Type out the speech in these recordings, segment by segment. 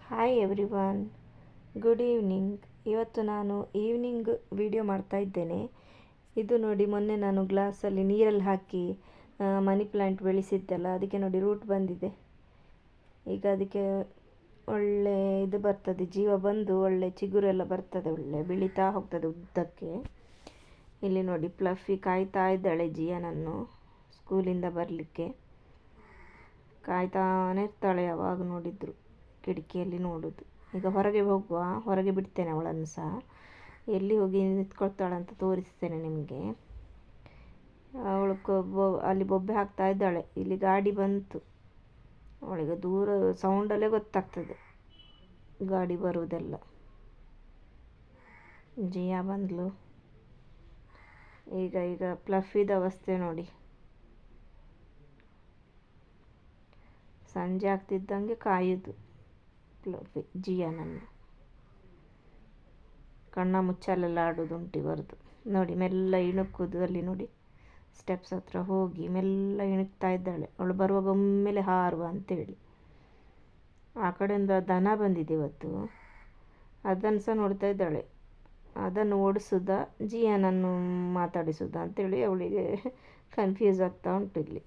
Hi everyone, good evening. ಇವತ್ತು ನಾನು evening video ಮಾಡ್ತಾ ಇದ್ದೇನೆ. ಇದು ನೋಡಿ, ಮೊನ್ನೆ ನಾನು ಗ್ಲಾಸಲ್ಲಿ ನೀರಲ್ಲಿ ಹಾಕಿ ಮನಿ ಪ್ಲ್ಯಾಂಟ್ ಬೆಳೆಸಿದ್ದೆಲ್ಲ, ಅದಕ್ಕೆ ನೋಡಿ ರೂಟ್ ಬಂದಿದೆ. ಈಗ ಅದಕ್ಕೆ ಒಳ್ಳೆ ಇದು ಬರ್ತದೆ, ಜೀವ ಬಂದು ಒಳ್ಳೆ ಚಿಗುರೆಲ್ಲ ಬರ್ತದೆ, ಒಳ್ಳೆ ಬೆಳೀತಾ ಹೋಗ್ತದೆ ಉದ್ದಕ್ಕೆ. ಇಲ್ಲಿ ನೋಡಿ, ಪ್ಲಫಿ ಕಾಯ್ತಾ ಇದ್ದಾಳೆ ಜಿಯಾನನ್ನು ಸ್ಕೂಲಿಂದ ಬರಲಿಕ್ಕೆ. ಕಾಯ್ತಾನೆ ಇರ್ತಾಳೆ, ಯಾವಾಗ ನೋಡಿದ್ರು ಕಿಟಕಿಯಲ್ಲಿ ನೋಡೋದು. ಈಗ ಹೊರಗೆ ಹೋಗುವ, ಹೊರಗೆ ಬಿಡ್ತೇನೆ ಅವಳನ್ನು ಸಹ. ಎಲ್ಲಿ ಹೋಗಿ ನಿಂತ್ಕೊಳ್ತಾಳಂತ ತೋರಿಸ್ತೇನೆ ನಿಮಗೆ. ಅವಳು ಅಲ್ಲಿ ಬೊಬ್ಬೆ ಹಾಕ್ತಾ ಇದ್ದಾಳೆ. ಇಲ್ಲಿ ಗಾಡಿ ಬಂತು, ಅವಳಿಗೆ ದೂರ ಸೌಂಡಲ್ಲೇ ಗೊತ್ತಾಗ್ತದೆ ಗಾಡಿ ಬರುವುದೆಲ್ಲ. ಜಿಯಾ ಬಂದ್ಲು. ಈಗ ಪ್ಲಫಿದ ಅವಸ್ಥೆ ನೋಡಿ. ಸಂಜೆ ಆಗ್ತಿದ್ದಂಗೆ ಕಾಯುದು ಪ್ಲಫಿ ಜಿಯಾನನ್ನು. ಕಣ್ಣ ಮುಚ್ಚಾಲೆಲ್ಲ ಆಡೋದುಂಟು ಬರೋದು ನೋಡಿ. ಮೆಲ್ಲ ಇಣುಕುದು, ಅಲ್ಲಿ ನೋಡಿ ಸ್ಟೆಪ್ಸ್ ಹತ್ರ ಹೋಗಿ ಮೆಲ್ಲ ಇಣುಕ್ತಾ ಇದ್ದಾಳೆ. ಅವಳು ಬರುವಾಗ ಒಮ್ಮೆಲೆ ಹಾರುವ ಅಂತೇಳಿ. ಆ ಕಡೆಯಿಂದ ದನ ಬಂದಿದೆ ಇವತ್ತು, ಅದನ್ನು ಸಹ ನೋಡ್ತಾ ಇದ್ದಾಳೆ. ಅದನ್ನು ಓಡಿಸೋದ ಜಿಯಾನನ್ನು ಮಾತಾಡಿಸೋದ ಅಂತೇಳಿ ಅವಳಿಗೆ ಕನ್ಫ್ಯೂಸ್ ಆಗ್ತಾ ಉಂಟು. ಇಲ್ಲಿ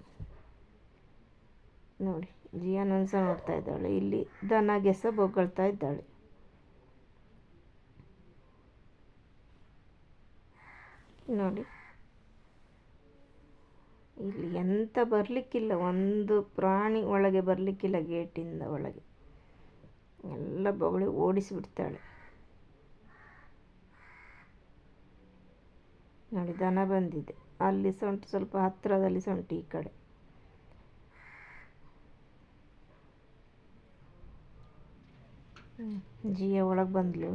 ನೋಡಿ, ಜಿಯಾನನ್ನು ಸಹ ನೋಡ್ತಾ ಇದ್ದಾಳೆ. ಇಲ್ಲಿ ದನಗೆ ಸಹ ಬೊಗಳ್ತಾ ಇದ್ದಾಳೆ. ನೋಡಿ, ಇಲ್ಲಿ ಎಂತ ಬರಲಿಕ್ಕಿಲ್ಲ, ಒಂದು ಪ್ರಾಣಿ ಒಳಗೆ ಬರಲಿಕ್ಕಿಲ್ಲ ಗೇಟಿಂದ ಒಳಗೆ. ಎಲ್ಲ ಬೊಗಳಿ ಓಡಿಸಿಬಿಡ್ತಾಳೆ. ನೋಡಿ, ದನ ಬಂದಿದೆ. ಅಲ್ಲಿ ಸಹ ಉಂಟು, ಸ್ವಲ್ಪ ಹತ್ತಿರದಲ್ಲಿ ಸಹ ಉಂಟು ಈ ಕಡೆ. ಜಿಯಾ ಒಳಗೆ ಬಂದ್ಲು.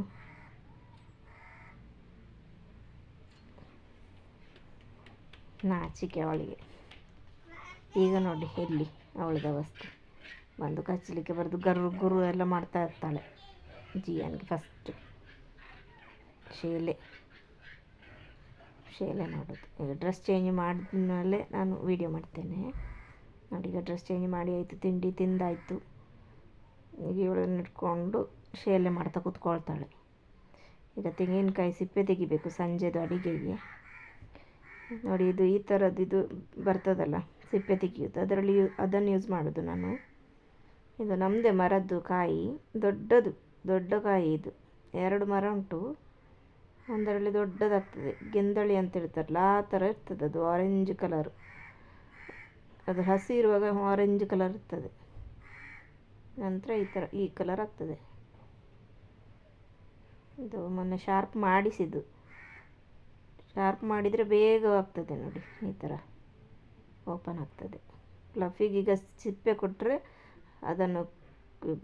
ನಾಚಿಕೆ ಅವಳಿಗೆ. ಈಗ ನೋಡಿ ಎಲ್ಲಿ ಅವಳದ ಅವಸ್ಥೆ. ಬಂದು ಕಚ್ಚಲಿಕ್ಕೆ ಬರೋದು, ಗರು ಗುರು ಎಲ್ಲ ಮಾಡ್ತಾ ಇರ್ತಾಳೆ. ಜಿಯಾನಿಗೆ ಫಸ್ಟ್ ಶೇಲೆ ಮಾಡೋದು. ಈಗ ಡ್ರೆಸ್ ಚೇಂಜ್ ಮಾಡಿದ್ಮೇಲೆ ನಾನು ವೀಡಿಯೋ ಮಾಡ್ತೇನೆ ನೋಡಿ. ಈಗ ಡ್ರೆಸ್ ಚೇಂಜ್ ಮಾಡಿ ಆಯಿತು, ತಿಂಡಿ ತಿಂದಾಯಿತು. ಈಗ ಇವಳನ್ನು ಇಟ್ಕೊಂಡು ಶೇಲೆ ಮಾಡ್ತಾ ಕೂತ್ಕೊಳ್ತಾಳೆ. ಈಗ ತೆಂಗಿನಕಾಯಿ ಸಿಪ್ಪೆ ತೆಗಿಬೇಕು ಸಂಜೆದು ಅಡಿಗೆಗೆ ನೋಡಿ. ಇದು ಈ ಥರದ್ದು ಇದು ಬರ್ತದಲ್ಲ ಸಿಪ್ಪೆ ತೆಗಿಯೋದು, ಅದರಲ್ಲಿ ಅದನ್ನು ಯೂಸ್ ಮಾಡೋದು ನಾನು. ಇದು ನಮ್ಮದೇ ಮರದ್ದು ಕಾಯಿ, ದೊಡ್ಡ ಕಾಯಿ. ಇದು 2 ಮರ ಉಂಟು, ಒಂದರಲ್ಲಿ ದೊಡ್ಡದಾಗ್ತದೆ. ಗೆಂದಳಿ ಅಂತ ಹೇಳ್ತಾರಲ್ಲ, ಆ ಥರ ಇರ್ತದೆ ಅದು. ಆರೆಂಜ್ ಕಲರು, ಅದು ಹಸಿ ಇರುವಾಗ ಆರೆಂಜ್ ಕಲರ್ ಇರ್ತದೆ. ನಂತರ ಈ ಕಲರ್ ಆಗ್ತದೆ. ಇದು ಮೊನ್ನೆ ಶಾರ್ಪ್ ಮಾಡಿಸಿದ್ದು. ಶಾರ್ಪ್ ಮಾಡಿದರೆ ಬೇಗ ಆಗ್ತದೆ ನೋಡಿ, ಈ ಥರ ಓಪನ್ ಆಗ್ತದೆ. ಪ್ಲಫಿಗೀಗ ಸಿಪ್ಪೆ ಕೊಟ್ಟರೆ ಅದನ್ನು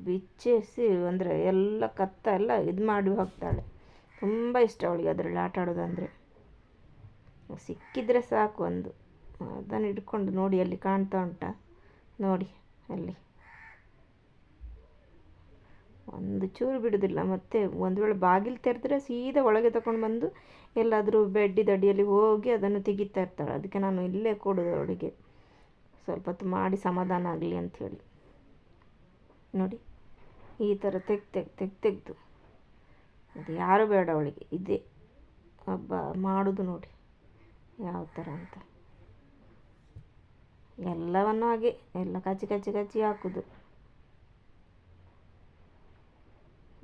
ಬಿಚ್ಚಿಸಿ, ಅಂದರೆ ಎಲ್ಲ ಕತ್ತ ಎಲ್ಲ ಇದು ಮಾಡಿ ಹೋಗ್ತಾಳೆ. ತುಂಬ ಇಷ್ಟ ಅವಳಿಗೆ ಅದರಲ್ಲಿ ಆಟ ಆಡೋದಂದರೆ. ಸಿಕ್ಕಿದರೆ ಸಾಕು ಒಂದು. ಅದನ್ನು ಹಿಡ್ಕೊಂಡು ನೋಡಿ, ಅಲ್ಲಿ ಕಾಣ್ತಾ ಉಂಟಾ ನೋಡಿ, ಅಲ್ಲಿ ಒಂದು ಚೂರು ಬಿಡೋದಿಲ್ಲ. ಮತ್ತು ಒಂದು ವೇಳೆ ಬಾಗಿಲು ತೆರೆದ್ರೆ ಸೀದಾ ಒಳಗೆ ತಗೊಂಡು ಬಂದು ಎಲ್ಲಾದರೂ ಬೆಡ್ಡಿದ ಅಡಿಯಲ್ಲಿ ಹೋಗಿ ಅದನ್ನು ತೆಗಿತಾ ಇರ್ತಾಳೆ. ಅದಕ್ಕೆ ನಾನು ಇಲ್ಲೇ ಕೊಡೋದು ಅವಳಿಗೆ, ಸ್ವಲ್ಪ ಹೊತ್ತು ಮಾಡಿ ಸಮಾಧಾನ ಆಗಲಿ ಅಂಥೇಳಿ. ನೋಡಿ, ಈ ಥರ ತೆಗೆದು ಅದು ಯಾರು ಬೇಡ ಅವಳಿಗೆ. ಇದೇ ಹಬ್ಬ ಮಾಡೋದು ನೋಡಿ ಯಾವ ಥರ ಅಂತ. ಎಲ್ಲವನ್ನು ಹಾಗೆ ಎಲ್ಲ ಕಚ್ಚಿ ಹಾಕೋದು.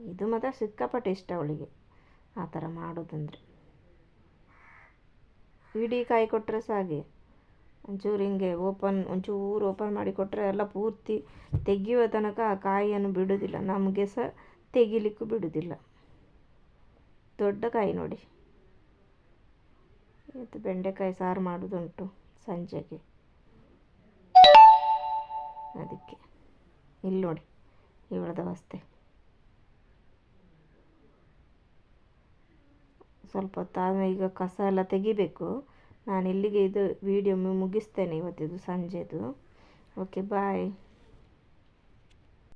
ಇದು ಮಾತ್ರ ಸಿಕ್ಕಾಪಟ್ಟೆ ಇಷ್ಟ ಅವಳಿಗೆ, ಆ ಥರ ಮಾಡೋದಂದರೆ. ಇಡೀ ಕಾಯಿ ಕೊಟ್ಟರೆ ಸಹ ಹಾಗೆ, ಒಂಚೂರು ಹಿಂಗೆ ಒಂಚೂರು ಓಪನ್ ಮಾಡಿ ಕೊಟ್ಟರೆ ಎಲ್ಲ ಪೂರ್ತಿ ತೆಗೆಯುವ ತನಕ ಆ ಕಾಯಿಯನ್ನು ಬಿಡೋದಿಲ್ಲ. ನಮಗೆ ಸಹ ತೆಗಿಲಿಕ್ಕೂ ಬಿಡೋದಿಲ್ಲ. ದೊಡ್ಡ ಕಾಯಿ ನೋಡಿ. ಇವತ್ತು ಬೆಂಡೆಕಾಯಿ ಸಾರು ಮಾಡೋದುಂಟು ಸಂಜೆಗೆ, ಅದಕ್ಕೆ. ಇಲ್ಲಿ ನೋಡಿ ಇವಳದ ಅವಸ್ಥೆ. ಸ್ವಲ್ಪ ಹೊತ್ತಾದ ಈಗ ಕಸ ಎಲ್ಲ ತೆಗಿಬೇಕು. ನಾನು ಇಲ್ಲಿಗೆ ಇದು ವಿಡಿಯೋ ಮುಗಿಸ್ತೇನೆ ಇವತ್ತಿದು ಸಂಜೆದು. ಓಕೆ, ಬಾಯ್.